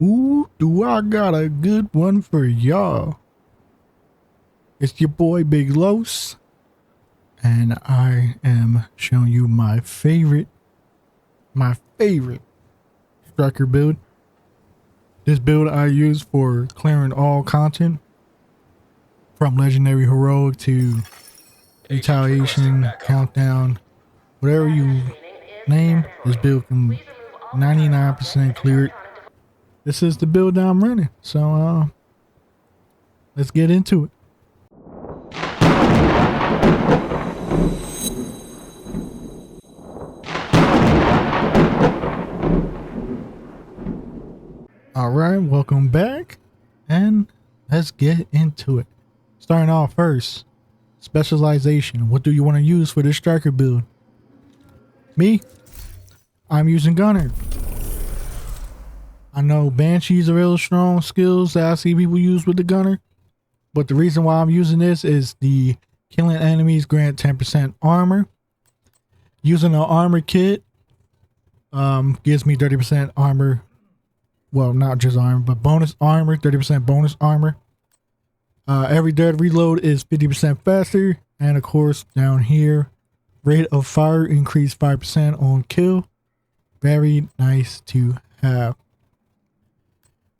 Ooh, do I got a good one for y'all. It's your boy Big Los, and I am showing you my favorite striker build. This build I use for clearing all content, from legendary heroic to retaliation, countdown, whatever you name. This build can 99% clear it. This is the build that I'm running, so let's get into it. Alright, welcome back, and let's get into it. Starting off first, specialization. What do you want to use for this striker build? Me, I'm using Gunner. I know Banshee's a real strong skills that I see people use with the Gunner, but the reason why I'm using this is the killing enemies grant 10% armor. Using an armor kit gives me 30% armor. Well, not just armor, but bonus armor, 30% bonus armor. Every dead reload is 50% faster. And of course, down here, rate of fire increased 5% on kill. Very nice to have.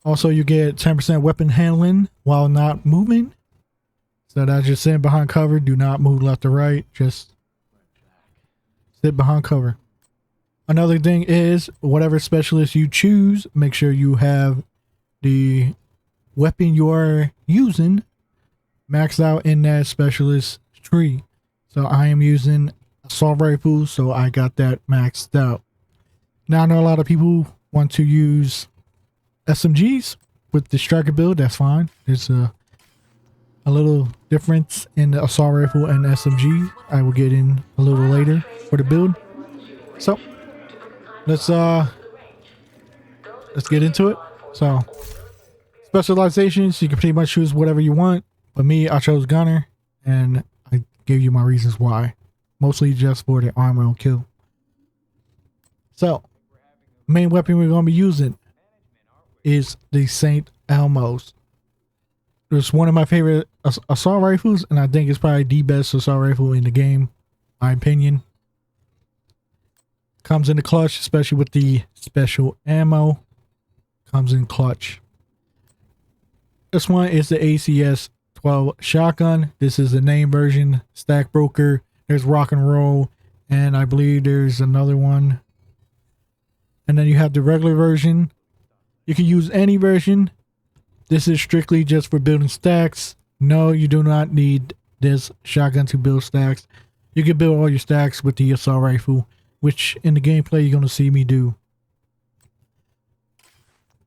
Also, you get 10% weapon handling while not moving. So that's just sitting behind cover. Do not move left or right. Just sit behind cover. Another thing is, whatever specialist you choose, make sure you have the weapon you are using maxed out in that specialist tree. So I am using assault rifle, so I got that maxed out. Now I know a lot of people want to use SMGs with the striker build. That's fine. There's a little difference in the assault rifle and SMG. I will get in a little later for the build. So let's get into it. So specializations, you can pretty much choose whatever you want, but me, I chose Gunner, and I gave you my reasons why, mostly just for the armor and kill. So main weapon we're going to be using is the St. Elmo's. It's one of my favorite assault rifles, and I think it's probably the best assault rifle in the game, my opinion. Comes in the clutch, especially with the special ammo. Comes in clutch. This one is the ACS 12 shotgun. This is the name version. Stack Broker. There's Rock and Roll, and I believe there's another one. And then you have the regular version. You can use any version. This is strictly just for building stacks. No, you do not need this shotgun to build stacks. You can build all your stacks with the assault rifle, which in the gameplay you're going to see me do.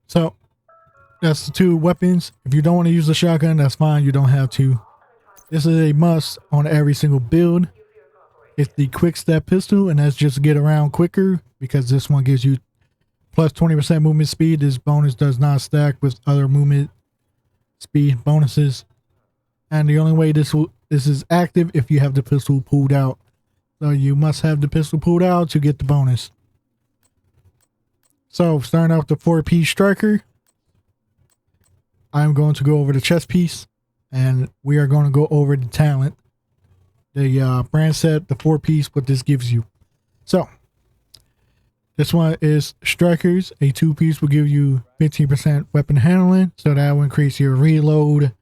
So that's the two weapons. If you don't want to use the shotgun, that's fine. You don't have to. This is a must on every single build. It's the quick step pistol, and that's just to get around quicker, because this one gives you plus 20% movement speed. This bonus does not stack with other movement speed bonuses. And the only way this is active if you have the pistol pulled out. So you must have the pistol pulled out to get the bonus. So starting out with the 4-piece striker, I'm going to go over the chest piece, and we are going to go over the talent, the brand set, the 4-piece, what this gives you. So this one is strikers. A 2-piece will give you 15% weapon handling, so that will increase your reload,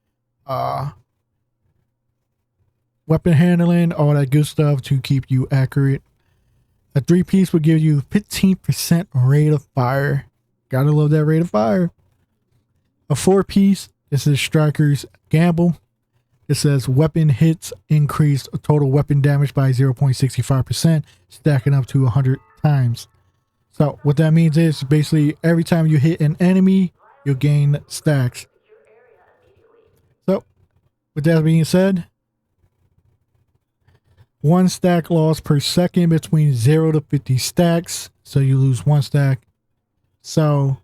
weapon handling, all that good stuff to keep you accurate. A 3-piece will give you 15% rate of fire. Gotta love that rate of fire. A 4-piece, this is Striker's Gamble. It says weapon hits increase total weapon damage by 0.65%, stacking up to 100 times. So what that means is basically every time you hit an enemy, you'll gain stacks. So with that being said, 1 stack loss per second between 0 to 50 stacks. So you lose 1 stack. So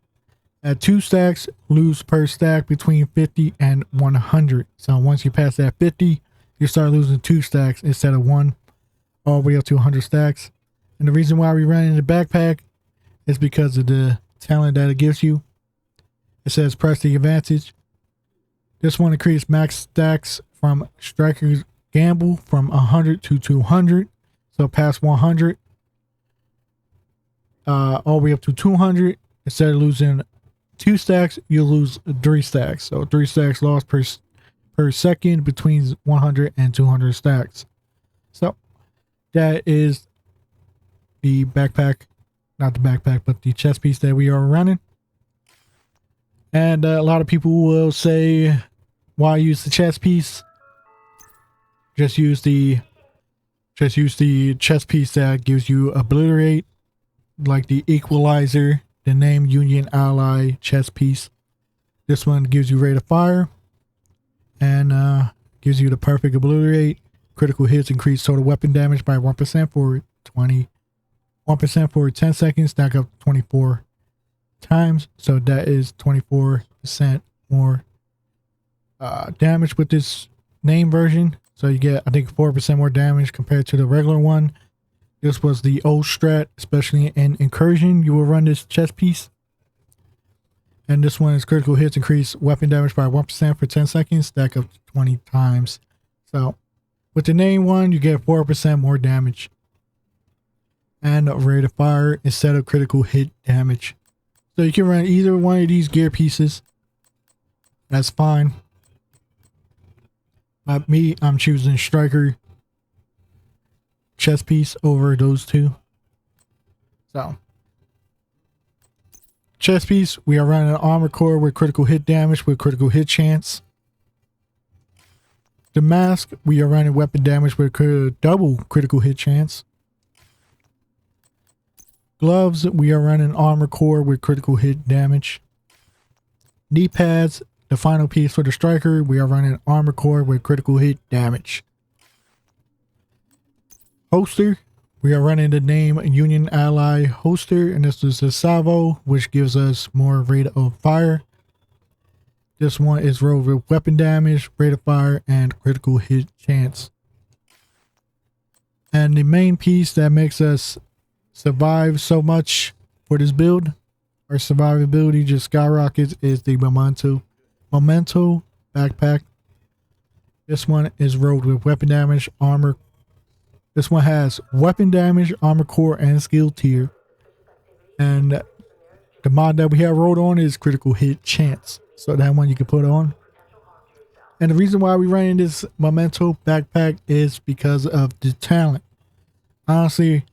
at 2 stacks, lose per stack between 50 and 100. So once you pass that 50, you start losing 2 stacks instead of 1, all the way up to 100 stacks. And the reason why we run in the backpack is because of the talent that it gives you. It says press the advantage. This one increases max stacks from Striker's Gamble from 100 to 200. So past 100, all the way up to 200. Instead of losing 2 stacks, you lose 3 stacks. So 3 stacks lost per second between 100 and 200 stacks. So that is the backpack, not the backpack, but the chest piece that we are running. And a lot of people will say, why use the chest piece? Just use the chest piece that gives you obliterate, like the equalizer, the name Union Ally chest piece. This one gives you rate of fire and gives you the perfect obliterate. Critical hits increase total weapon damage by 1% for 1% for 10 seconds, stack up 24 times. So that is 24% more damage with this name version. So you get, I think, 4% more damage compared to the regular one. This was the old strat, especially in Incursion. You will run this chest piece. And this one is critical hits increase weapon damage by 1% for 10 seconds, stack up 20 times. So with the name one, you get 4% more damage. And a rate of fire instead of critical hit damage. So you can run either one of these gear pieces. That's fine. But me, I'm choosing Striker chest piece over those two. So chest piece, we are running an armor core with critical hit damage with critical hit chance. The mask, we are running weapon damage with double critical hit chance. Gloves, we are running armor core with critical hit damage. Knee pads, the final piece for the Striker, we are running armor core with critical hit damage. Holster, we are running the name Union Ally holster, and this is the salvo, which gives us more rate of fire. This one is rolled with weapon damage, rate of fire, and critical hit chance. And the main piece that makes us survive so much for this build, our survivability just skyrockets, is the Memento backpack. This one is rolled with weapon damage, armor. This one has weapon damage, armor core, and skill tier. And the mod that we have rolled on is critical hit chance. So that one you can put on. And the reason why we're running this Memento backpack is because of the talent. Honestly,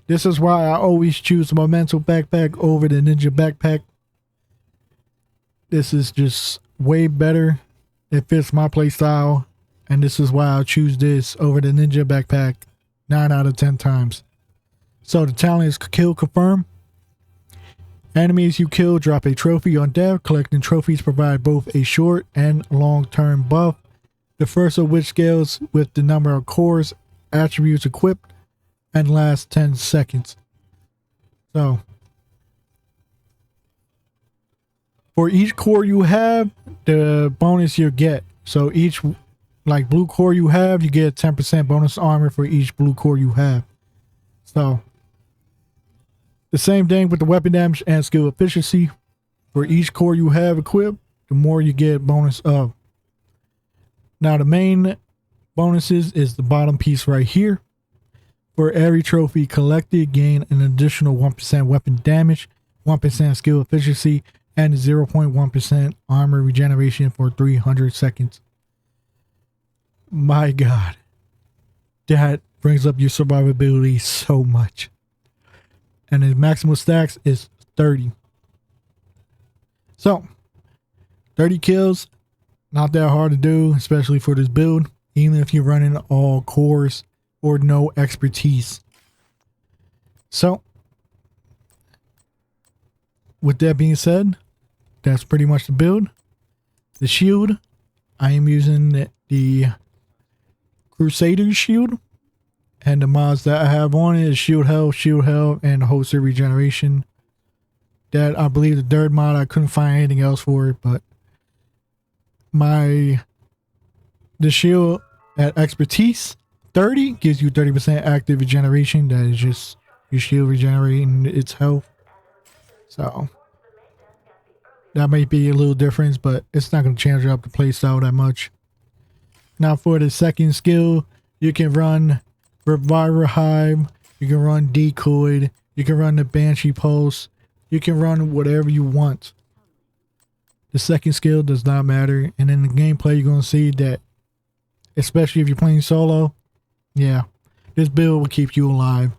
this is why I always choose the Memento backpack over the Ninja backpack. This is just way better. It fits my playstyle. And this is why I'll choose this over the Ninja backpack 9 out of 10 times. So the talent is kill confirm. Enemies you kill drop a trophy on death. Collecting trophies provide both a short and long-term buff. The first of which scales with the number of cores, attributes equipped, and lasts 10 seconds. So for each core you have, the bonus you get. So each like blue core you have, you get 10% bonus armor for each blue core you have. So the same thing with the weapon damage and skill efficiency. For each core you have equipped, the more you get bonus of. Now the main bonuses is the bottom piece right here. For every trophy collected, gain an additional 1% weapon damage, 1% skill efficiency, and 0.1% armor regeneration for 300 seconds. My God, that brings up your survivability so much. And the maximum stacks is 30. So 30 kills, not that hard to do, especially for this build, even if you're running all cores or no expertise. So with that being said, that's pretty much the build. The shield, I am using the Crusader shield, and the mods that I have on it is shield health, and holster regeneration. That I believe the third mod, I couldn't find anything else for it, but the shield at expertise 30 gives you 30% active regeneration. That is just your shield regenerating its health. So That might be a little difference, but it's not going to change up the playstyle that much. Now for the second skill, you can run Reviver Hive, you can run Decoyed, you can run the Banshee Pulse, you can run whatever you want. The second skill does not matter, and in the gameplay you're going to see that, especially if you're playing solo, yeah, this build will keep you alive.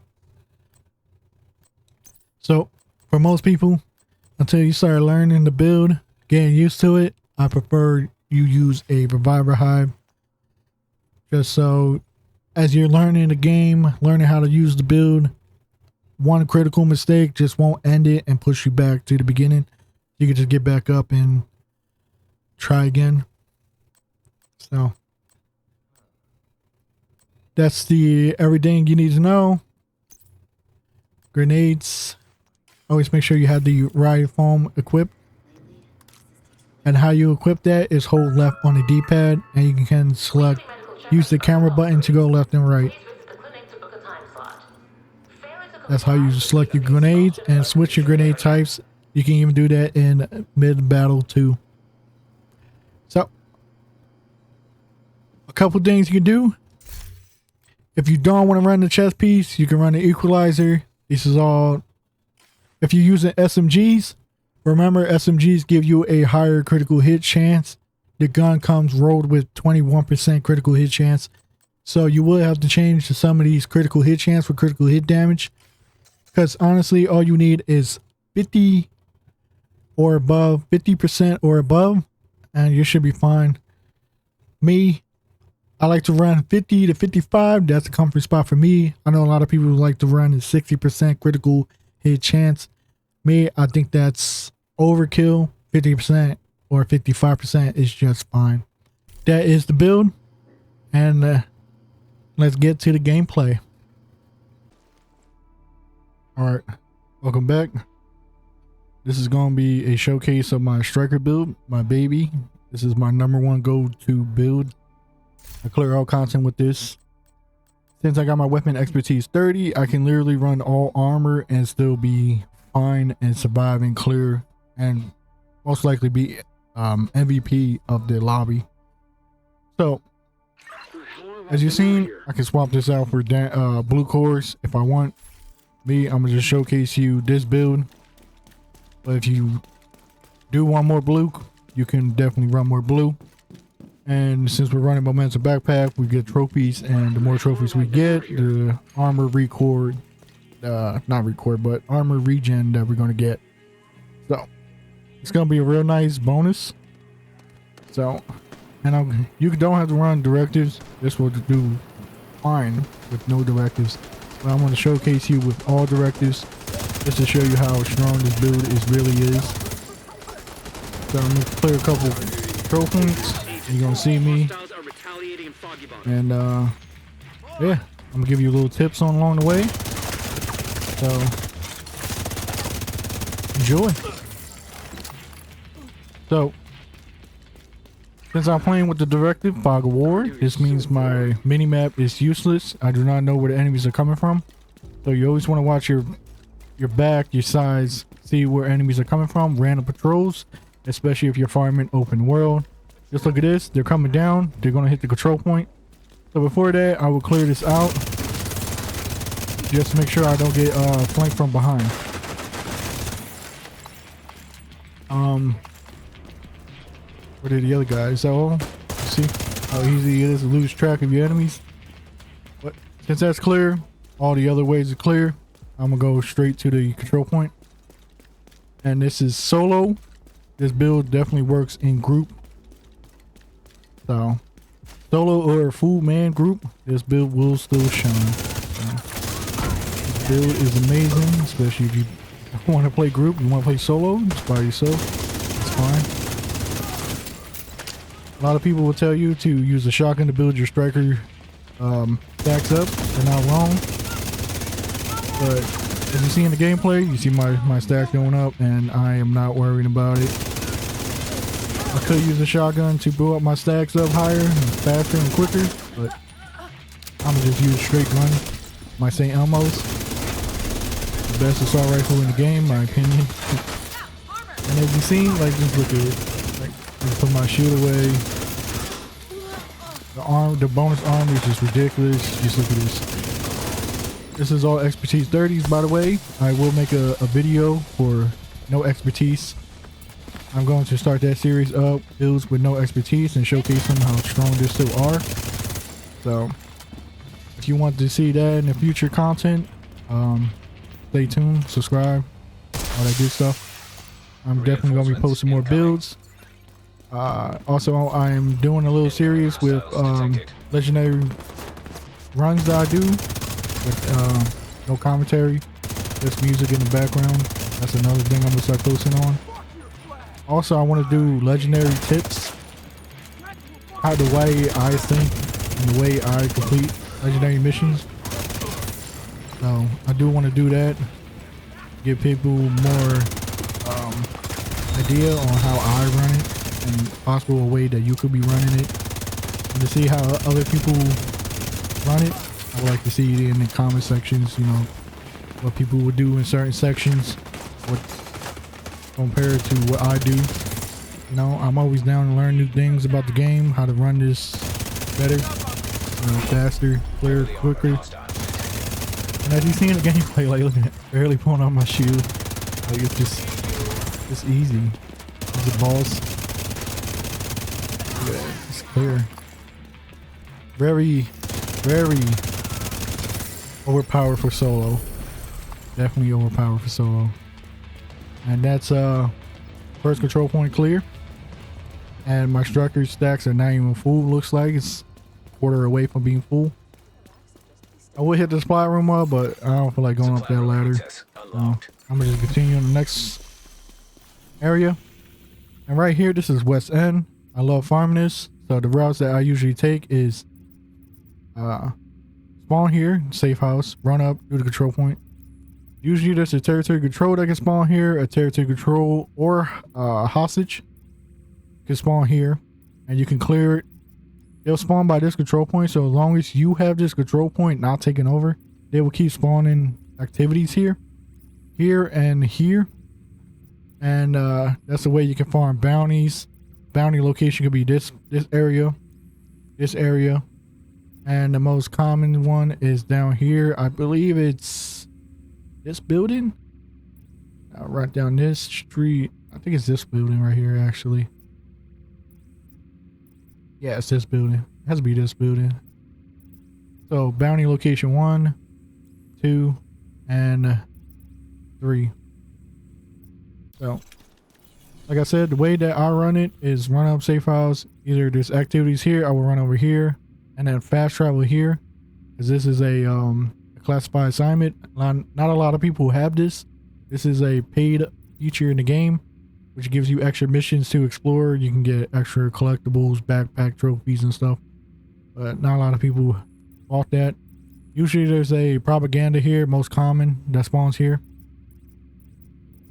So for most people, until you start learning the build, getting used to it, I prefer you use a Reviver Hive. Just so as you're learning the game, learning how to use the build, one critical mistake just won't end it and push you back to the beginning. You can just get back up and try again. So that's the everything you need to know. Grenades. Always make sure you have the riot foam equipped. And how you equip that is hold left on the D-pad, and you can select, use the camera button to go left and right. That's how you select your grenades and switch your grenade types. You can even do that in mid-battle too. So, a couple things you can do. If you don't want to run the chest piece, you can run the equalizer. This is all. If you're using SMGs, remember SMGs give you a higher critical hit chance. The gun comes rolled with 21% critical hit chance. So you will have to change to some of these critical hit chance for critical hit damage. Because honestly, all you need is 50 or above, 50% or above, and you should be fine. Me, I like to run 50 to 55. That's a comfort spot for me. I know a lot of people like to run a 60% critical hit chance. Me, I think that's overkill. 50% or 55% is just fine. That is the build, and let's get to the gameplay. Alright, welcome back. This is going to be a showcase of my striker build, my baby. This is my #1 go-to build. I clear all content with this. Since I got my weapon expertise 30, I can literally run all armor and still be fine and survive and clear, and most likely be MVP of the lobby. So, as you've seen, I can swap this out for blue cores if I want. Me, I'm gonna just showcase you this build. But if you do want more blue, you can definitely run more blue. And since we're running Momentum Backpack, we get trophies, and the more trophies we get, the armor record, not record, but armor regen that we're gonna get. So it's gonna be a real nice bonus. So, and you don't have to run directives. This will do fine with no directives. But I'm going to showcase you with all directives, just to show you how strong this build really is. So I'm going to clear a couple throw points. You're going to see me. And yeah, I'm going to give you a little tips on along the way. So enjoy. So since I'm playing with the directive Fog of War, this means my mini-map is useless. I do not know where the enemies are coming from. So you always want to watch your back, your sides, see where enemies are coming from. Random patrols, especially if you're farming open world. Just look at this. They're coming down. They're going to hit the control point. So before that, I will clear this out. Just to make sure I don't get flanked from behind. Where did the other guys? Is that all? See how easy it is to lose track of your enemies? But since that's clear, all the other ways are clear. I'm gonna go straight to the control point. And this is solo. This build definitely works in group. So solo or a full man group, this build will still shine. So, this build is amazing, especially if you want to play group. You want to play solo just by yourself, it's fine. A lot of people will tell you to use a shotgun to build your striker stacks up. They're not wrong. But as you see in the gameplay, you see my stack going up, and I am not worried about it. I could use a shotgun to build up my stacks up higher and faster and quicker, but I'm gonna just use straight gun. My St. Elmo's. The best assault rifle in the game, my opinion. And as you see, like, just look at it. Like, just put my shield away. The bonus armor is just ridiculous. Just look at this. This is all expertise 30s, by the way. I will make a video for no expertise. I'm going to start that series up, builds with no expertise, and showcase them how strong they still are. So if you want to see that in the future content, stay tuned, subscribe, all that good stuff. I'm definitely going to be posting more builds. Also, I am doing a little series with legendary runs that I do with no commentary, just music in the background. That's another thing I'm going to start posting on. Also, I want to do legendary tips, how the way I think and the way I complete legendary missions. So I do want to do that, give people more idea on how I run it and possible a way that you could be running it, and to see how other people run it. I would like to see it in the comment sections, you know, what people would do in certain sections, what compared to what I do. You know, I'm always down to learn new things about the game, how to run this better, you know, faster, clearer, quicker. And as you see in the gameplay, like, look at it, barely pulling out my shield. Like, it's just easy. The balls. Yeah, it's clear. Very overpowered for solo. Definitely overpowered for solo. And that's first control point clear. And my structure stacks are not even full. Looks like it's a quarter away from being full. I would hit the supply room up, but I don't feel like going up that ladder. I'm gonna just continue on the next area. And right here, this is West End. I love farming this. So the routes that I usually take is spawn here, safe house, run up, do the control point. Usually there's a territory control that can spawn here, a territory control or hostage can spawn here, and you can clear it. They'll spawn by this control point, so as long as you have this control point not taken over, they will keep spawning activities here, and here. And that's the way you can farm bounties. Bounty location could be this area, and the most common one is down here. I believe it's this building. Right down this street. I think it's this building right here, actually. Yeah, it's this building. It has to be this building. So bounty location 1, 2, and 3. So, like I said, the way that I run it is run up safe house. Either there's activities here, I will run over here, and then fast travel here, because this is a classified assignment. Not a lot of people have this. This is a paid feature in the game, which gives you extra missions to explore. You can get extra collectibles, backpack trophies and stuff, but not a lot of people bought that. Usually there's a propaganda here, most common, that spawns here.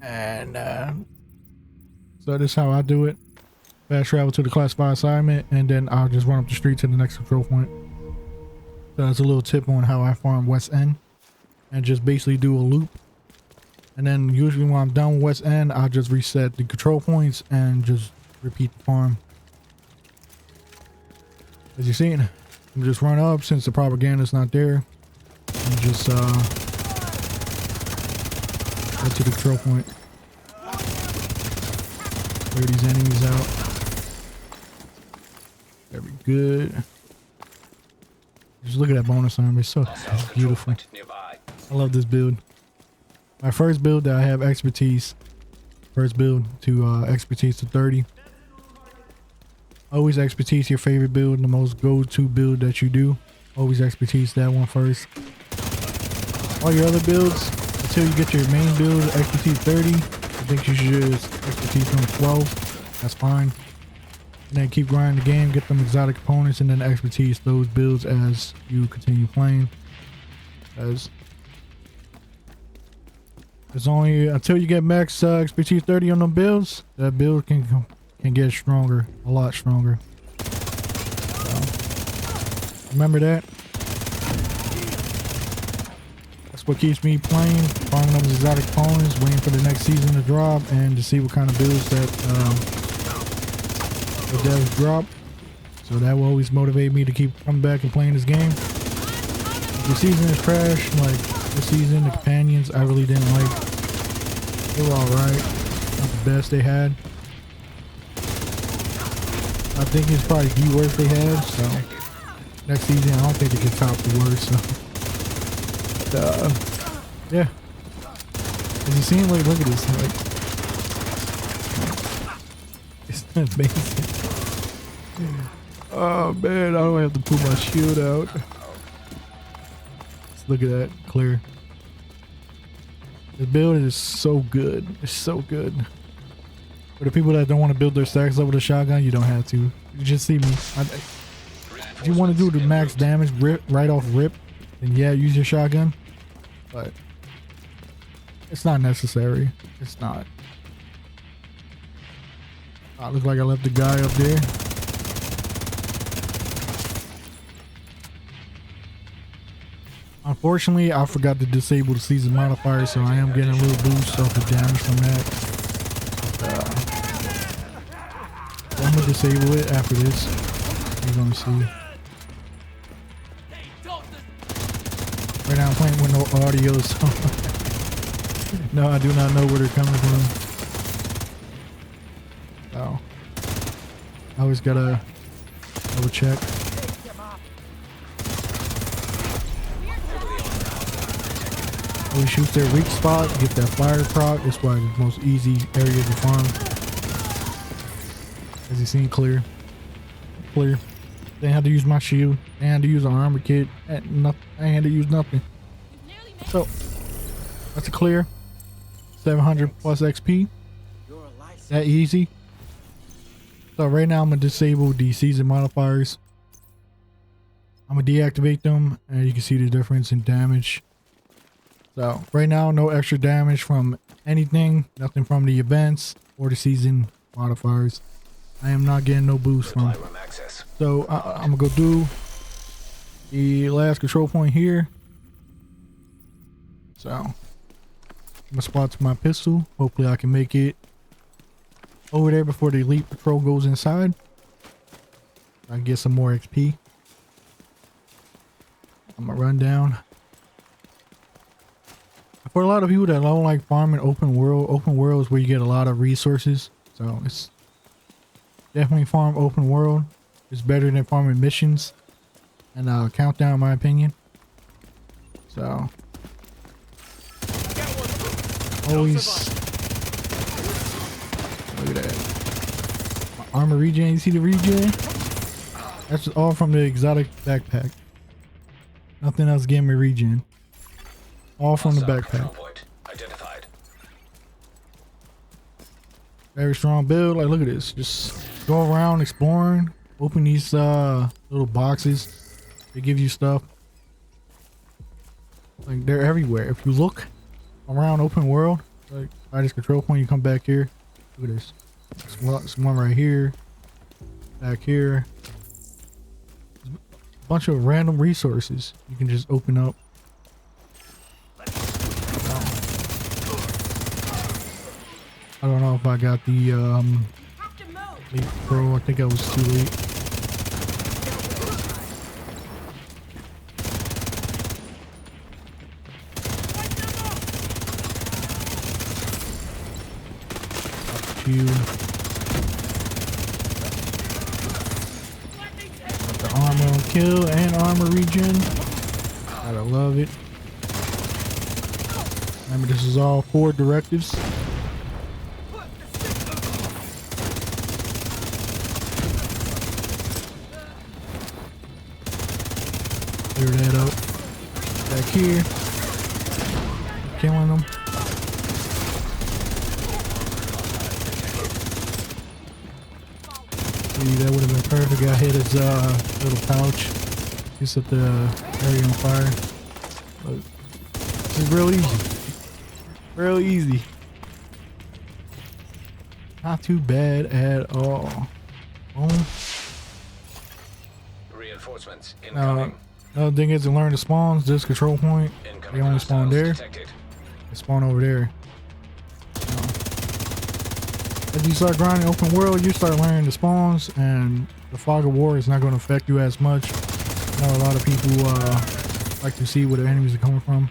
And so this is how I do it. Fast travel to the classified assignment, and then I'll just run up the street to the next control point. So that's a little tip on how I farm West End, and just basically do a loop. And then usually when I'm done with West End, I'll just reset the control points and just repeat the farm. As you're seeing, I'm just run up since the propaganda's not there, and just get to the control point. Clear these enemies out. Very good. Just look at that bonus armor. It's so beautiful. I love this build. My first build that I have expertise. First build to expertise to 30. Always expertise your favorite build, the most go-to build that you do. Always expertise that one first. All your other builds, until you get your main build, expertise 30, I think you should just expertise on 12. That's fine. And then keep grinding the game, get them exotic components, and then expertise those builds as you continue playing. As it's only until you get max expertise 30 on them builds, that build can get stronger, a lot stronger. So, remember that. That's what keeps me playing, farming those exotic opponents, waiting for the next season to drop, and to see what kind of builds that the devs drop. So that will always motivate me to keep coming back and playing this game. If the season is trash, like this season, the companions I really didn't like. They were alright, not the best they had. I think it's probably the worst they had, so next season I don't think they can top the worst. So yeah. As you seen, like, look at this, like, it's amazing. Oh man, I don't have to pull my shield out. Let's look at that, clear. The build is so good. It's so good. For the people that don't want to build their stacks up with a shotgun, you don't have to. You just see me. If you want to do the max damage right off rip, then yeah, use your shotgun. But it's not necessary. It's not. I look like I left the guy up there. Unfortunately, I forgot to disable the season modifier, so I am getting a little boost off the damage from that. So I'm gonna disable it after this. You're gonna see. Right now I'm playing with no audio, so no, I do not know where they're coming from. Oh, I always gotta double check. Always shoot their weak spot, get that fire proc. It's probably the most easy area to farm. As you seen, clear. They had to use my shield. They had to use an armor kit. I had to use nothing. So that's a clear. 700 plus XP. That easy. So right now I'm gonna disable the season modifiers. I'm gonna deactivate them, and you can see the difference in damage. So right now, no extra damage from anything, nothing from the events or the season modifiers. I am not getting no boost from. So I'm gonna go do the last control point here. So I'm gonna spot to my pistol. Hopefully I can make it over there before the elite patrol goes inside. I can get some more XP. I'm gonna run down. For a lot of people that don't like farming open world is where you get a lot of resources. So it's definitely farm open world. It's better than farming missions and countdown, in my opinion. So always look at that. My armor regen. You see the regen? That's all from the exotic backpack. Nothing else gave me regen. All from the backpack. Very strong build. Like, look at this. Just go around exploring. Open these little boxes. They give you stuff. Like, they're everywhere. If you look around open world, like by this control point, you come back here. Look at this. There's one right here. Back here. There's a bunch of random resources you can just open up. I don't know if I got the Elite Pro. I think I was too late. Got the armor on kill and armor regen. Gotta love it. Remember, this is all 4 directives. Clear that up. Back here. Killing them. See, that would have been perfect. I hit his little pouch. He set the area on fire. But this is real easy. Real easy. Not too bad at all. Boom. Reinforcements incoming. Another thing is to learn the spawns. This control point, they only spawn there. Detected. They spawn over there. As you start grinding open world, you start learning the spawns, and the fog of war is not going to affect you as much. I know a lot of people like to see where the enemies are coming from.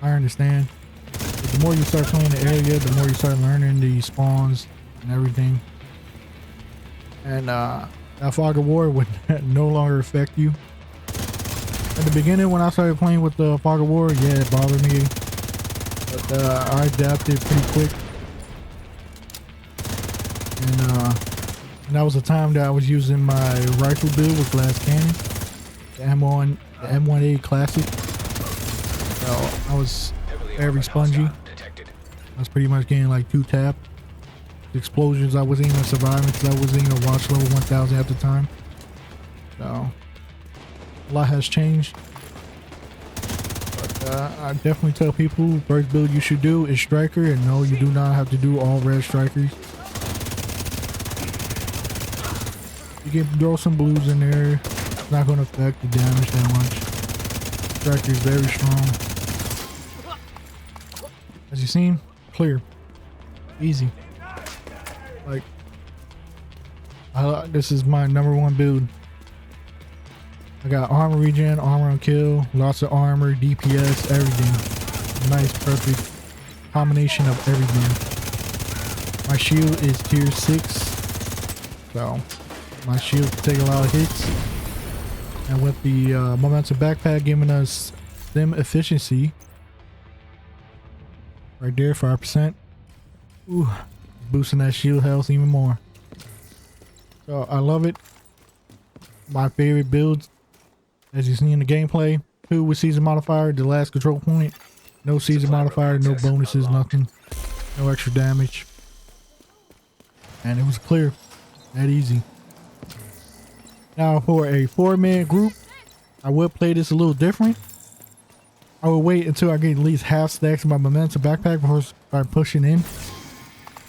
I understand. But the more you start playing the area, the more you start learning the spawns and everything. And that fog of war would no longer affect you. At the beginning, when I started playing with the fog of war, yeah, it bothered me. But I adapted pretty quick. And that was the time that I was using my rifle build with glass cannon, the M1A Classic. So I was very spongy. I was pretty much getting like 2 tap. The explosions, I wasn't even surviving because I wasn't even watch level 1000 at the time. So a lot has changed. But I definitely tell people first build you should do is striker, and no, you do not have to do all red strikers. You can throw some blues in there. It's not going to affect the damage that much. Striker is very strong. As you seen, clear, easy. Like, this is my #1 build. I got armor regen, armor on kill, lots of armor, DPS, everything. Nice, perfect combination of everything. My shield is tier 6, so my shield can take a lot of hits. And with the momentum backpack giving us stim efficiency, right there, 5%. Ooh, boosting that shield health even more. So I love it. My favorite builds, as you see in the gameplay. 2 with season modifier, the last control point. No season modifier, no bonuses, nothing. No extra damage. And it was clear. That easy. Now for a 4-man group, I would play this a little different. I will wait until I get at least half stacks of my momentum backpack before I start pushing in.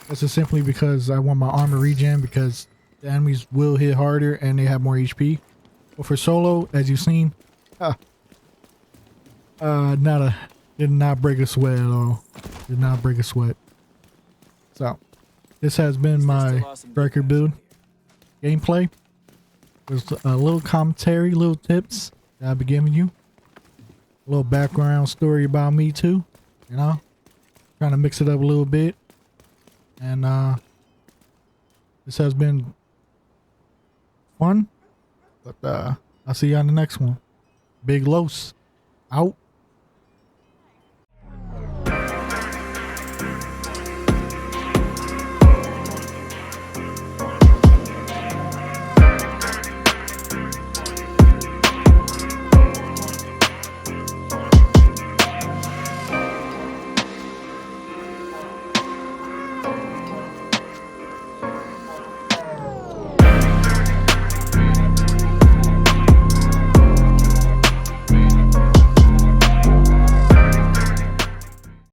That's just simply because I want my armor regen, because the enemies will hit harder and they have more HP. But for solo, as you've seen, did not break a sweat at all. Did not break a sweat. So this has been my striker build gameplay. There's a little commentary, little tips that I'll be giving you. A little background story about me too, you know, trying to mix it up a little bit. And this has been fun, but I'll see you on the next one. Big Los out.